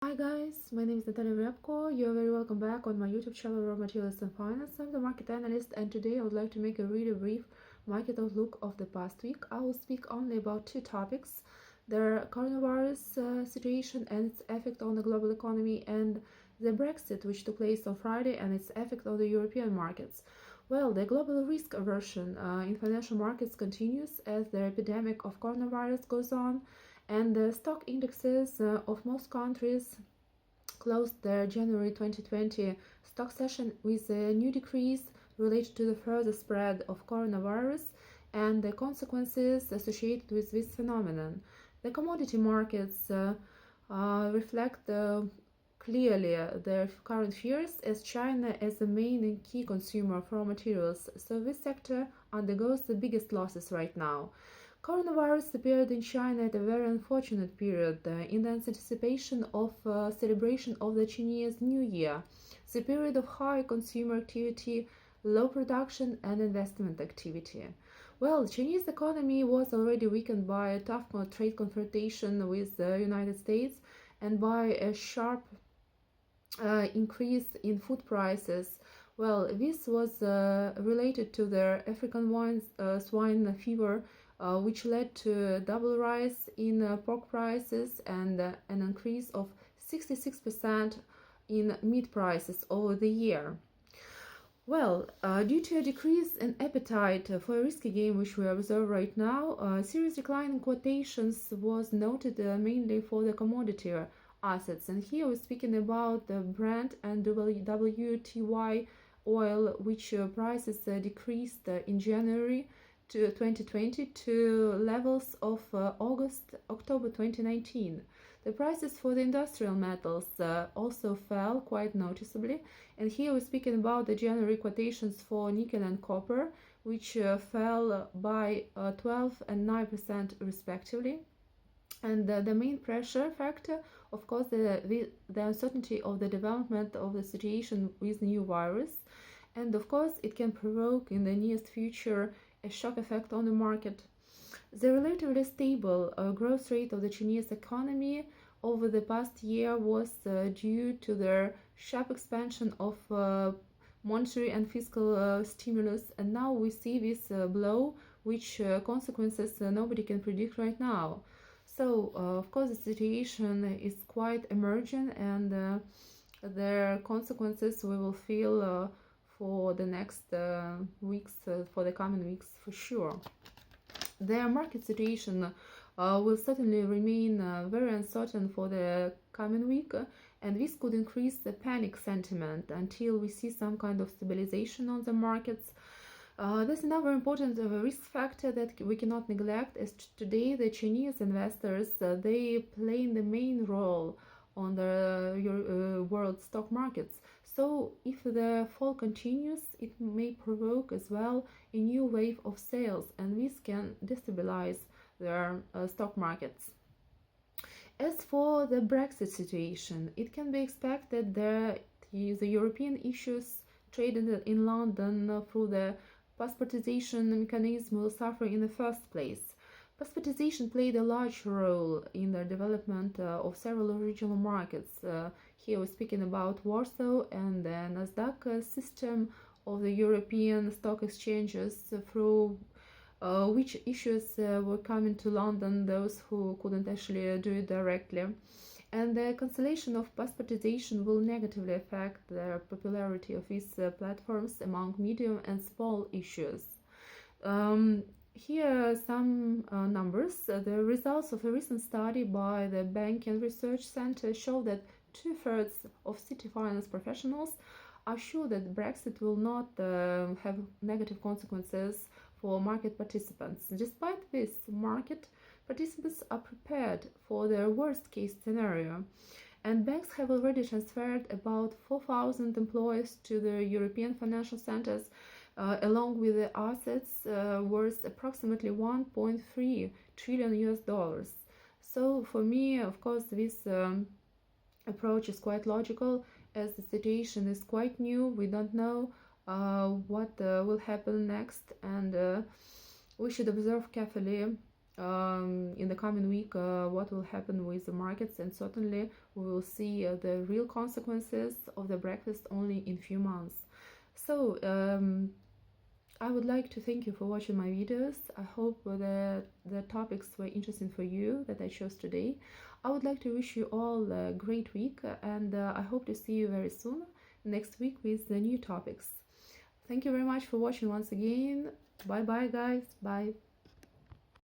Hi guys, my name is Natalia Ryabko. You're very welcome back on my YouTube channel Raw Materials and Finance. I'm the market analyst, and today I would like to make a really brief market outlook of the past week. I will speak only about two topics: the coronavirus situation and its effect on the global economy, and the Brexit, which took place on Friday, and its effect on the European markets. Well, the global risk aversion in financial markets continues as the epidemic of coronavirus goes on, and the stock indexes of most countries closed their January 2020 stock session with a new decrease related to the further spread of coronavirus and the consequences associated with this phenomenon. The commodity markets reflect clearly their current fears, as China is the main and key consumer of raw materials, so this sector undergoes the biggest losses right now. Coronavirus appeared in China at a very unfortunate period in the anticipation of celebration of the Chinese New Year, the period of high consumer activity, low production and investment activity. Well, Chinese economy was already weakened by a tough trade confrontation with the United States and by a sharp increase in food prices. Well, this was related to the African swine fever, which led to a double rise in pork prices and an increase of 66% in meat prices over the year. Well, due to a decrease in appetite for a risky game which we observe right now, a serious decline in quotations was noted mainly for the commodity assets. And here we're speaking about the Brent and WTI oil, which prices decreased in January to 2020 to levels of October 2019. The prices for the industrial metals also fell quite noticeably, and here we're speaking about the January quotations for nickel and copper, which fell by 12 and 9% respectively. And the main pressure factor, of course, the uncertainty of the development of the situation with new virus, and of course it can provoke in the nearest future a shock effect on the market. The relatively stable growth rate of the Chinese economy over the past year was due to their sharp expansion of monetary and fiscal stimulus, and now we see this blow, which consequences nobody can predict right now. So, of course, the situation is quite emergent, and their consequences we will feel for the next weeks, for the coming weeks for sure. Their market situation will certainly remain very uncertain for the coming week, and this could increase the panic sentiment until we see some kind of stabilization on the markets. There's another important risk factor that we cannot neglect, as today the Chinese investors they play the main role on the world stock markets. So if the fall continues, it may provoke as well a new wave of sales, and this can destabilize their stock markets. As for the Brexit situation, it can be expected that the European issues traded in London through the passportization mechanism will suffer in the first place. Passportization played a large role in the development of several regional markets. Here we're speaking about Warsaw and the Nasdaq system of the European stock exchanges, through which issues were coming to London, those who couldn't actually do it directly. And the cancellation of passportization will negatively affect the popularity of these platforms among medium and small issuers. Here are some numbers. The results of a recent study by the Banking Research Center show that 2/3 of city finance professionals are sure that Brexit will not have negative consequences for market participants. Despite this, market participants are prepared for the worst case scenario, and banks have already transferred about 4,000 employees to the European financial centers, along with the assets worth approximately 1.3 trillion US dollars. So for me, of course, this approach is quite logical, as the situation is quite new. We don't know what will happen next, and we should observe carefully in the coming week what will happen with the markets, and certainly we will see the real consequences of the Brexit only in few months. So I would like to thank you for watching my videos. I hope that the topics were interesting for you that I chose today. I would like to wish you all a great week, and I hope to see you very soon next week with the new topics. Thank you very much for watching once again. Bye bye guys. Bye.